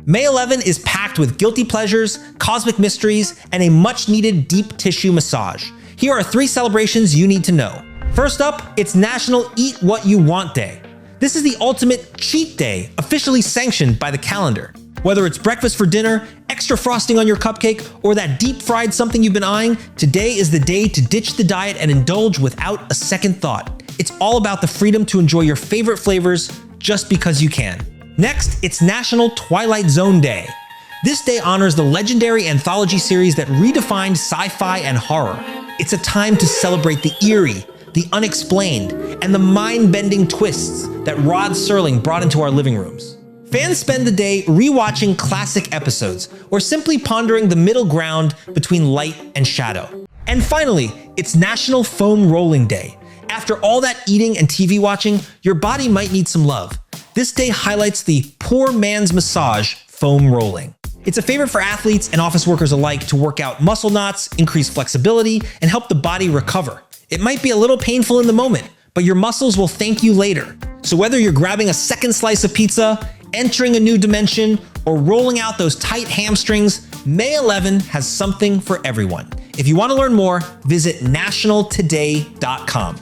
May 11 is packed with guilty pleasures, cosmic mysteries, and a much-needed deep tissue massage. Here are 3 celebrations you need to know. First up, it's National Eat What You Want Day. This is the ultimate cheat day, officially sanctioned by the calendar. Whether it's breakfast for dinner, extra frosting on your cupcake, or that deep-fried something you've been eyeing, today is the day to ditch the diet and indulge without a second thought. It's all about the freedom to enjoy your favorite flavors just because you can. Next, it's National Twilight Zone Day. This day honors the legendary anthology series that redefined sci-fi and horror. It's a time to celebrate the eerie, the unexplained, and the mind-bending twists that Rod Serling brought into our living rooms. Fans spend the day rewatching classic episodes or simply pondering the middle ground between light and shadow. And finally, it's National Foam Rolling Day. After all that eating and TV watching, your body might need some love. This day highlights the poor man's massage, foam rolling. It's a favorite for athletes and office workers alike to work out muscle knots, increase flexibility, and help the body recover. It might be a little painful in the moment, but your muscles will thank you later. So whether you're grabbing a second slice of pizza, entering a new dimension, or rolling out those tight hamstrings, May 11 has something for everyone. If you want to learn more, visit nationaltoday.com.